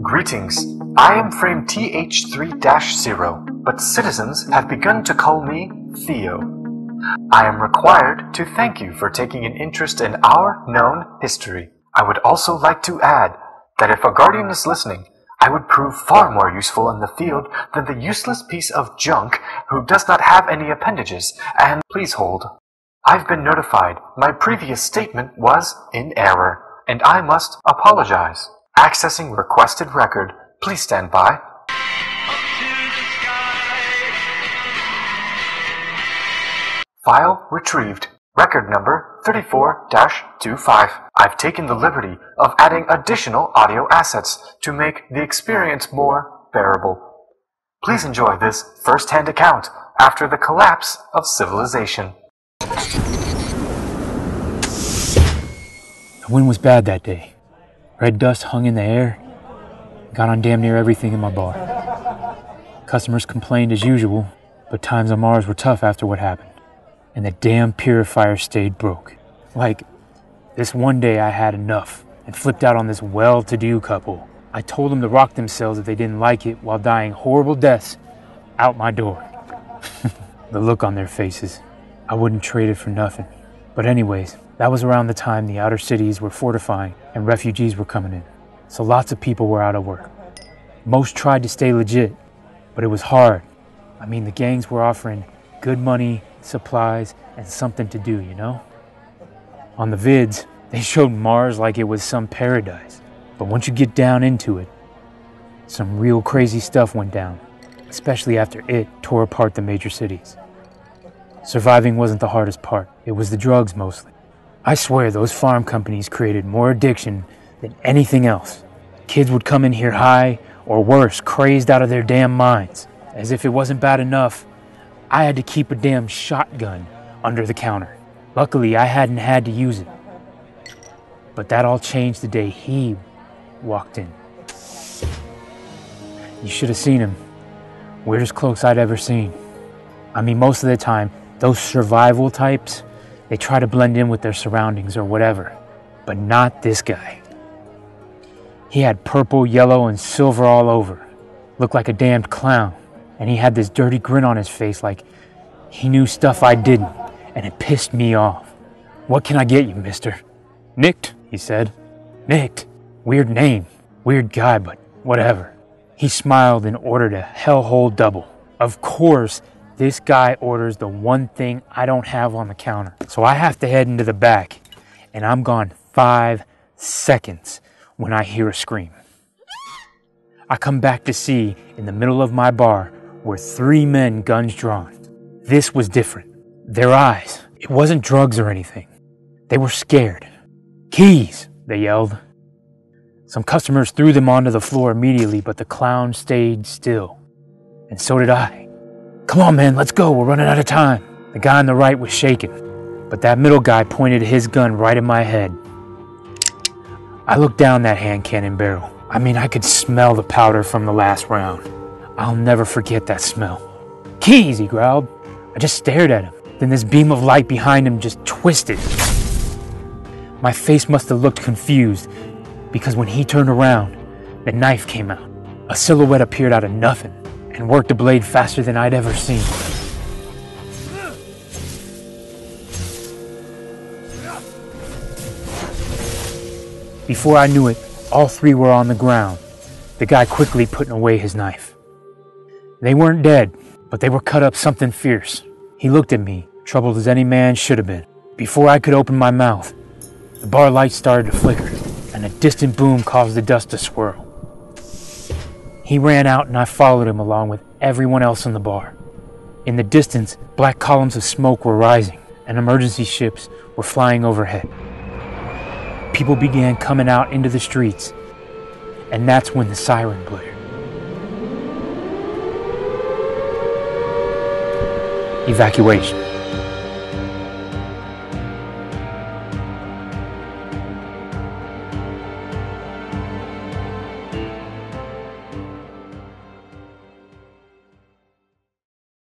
Greetings. I am frame TH3-0, but citizens have begun to call me Theo. I am required to thank you for taking an interest in our known history. I would also like to add that if a guardian is listening, I would prove far more useful in the field than the useless piece of junk who does not have any appendages, and please hold. I've been notified my previous statement was in error, and I must apologize. Accessing requested record. Please stand by. File retrieved. Record number 34-25. I've taken the liberty of adding additional audio assets to make the experience more bearable. Please enjoy this first-hand account after the collapse of civilization. The wind was bad that day. Red dust hung in the air. Got on damn near everything in my bar. Customers complained as usual, but times on Mars were tough after what happened. And the damn purifier stayed broke. Like, this one day I had enough and flipped out on this well-to-do couple. I told them to rock themselves if they didn't like it while dying horrible deaths out my door. The look on their faces. I wouldn't trade it for nothing. But anyways, that was around the time the outer cities were fortifying and refugees were coming in. So lots of people were out of work. Most tried to stay legit, but it was hard. I mean, the gangs were offering good money, supplies, and something to do, you know? On the vids, they showed Mars like it was some paradise. But once you get down into it, some real crazy stuff went down, especially after it tore apart the major cities. Surviving wasn't the hardest part. It was the drugs mostly. I swear those farm companies created more addiction than anything else. Kids would come in here high, or worse, crazed out of their damn minds. As if it wasn't bad enough, I had to keep a damn shotgun under the counter. Luckily, I hadn't had to use it. But that all changed the day he walked in. You should have seen him. Weirdest cloaks I'd ever seen. I mean, most of the time, those survival types, they try to blend in with their surroundings or whatever. But not this guy. He had purple, yellow, and silver all over. Looked like a damned clown. And he had this dirty grin on his face like he knew stuff I didn't, and it pissed me off. "What can I get you, mister?" "Nicked," he said. Nicked. Weird name. Weird guy, but whatever. He smiled and ordered a hellhole double. Of course, this guy orders the one thing I don't have on the counter. So I have to head into the back, and I'm gone 5 seconds when I hear a scream. I come back to see, in the middle of my bar, were 3 men, guns drawn. This was different. Their eyes. It wasn't drugs or anything. They were scared. "Keys!" they yelled. Some customers threw them onto the floor immediately, but the clown stayed still. And so did I. "Come on, man, let's go. We're running out of time." The guy on the right was shaking, but that middle guy pointed his gun right at my head. I looked down that hand cannon barrel. I mean, I could smell the powder from the last round. I'll never forget that smell. "Keys," he growled. I just stared at him. Then this beam of light behind him just twisted. My face must have looked confused, because when he turned around, the knife came out. A silhouette appeared out of nothing and worked the blade faster than I'd ever seen. Before I knew it, all 3 were on the ground, the guy quickly putting away his knife. They weren't dead, but they were cut up something fierce. He looked at me, troubled as any man should have been. Before I could open my mouth, the bar lights started to flicker, and a distant boom caused the dust to swirl. He ran out and I followed him along with everyone else in the bar. In the distance, black columns of smoke were rising, and emergency ships were flying overhead. People began coming out into the streets, and that's when the siren blared. Evacuation.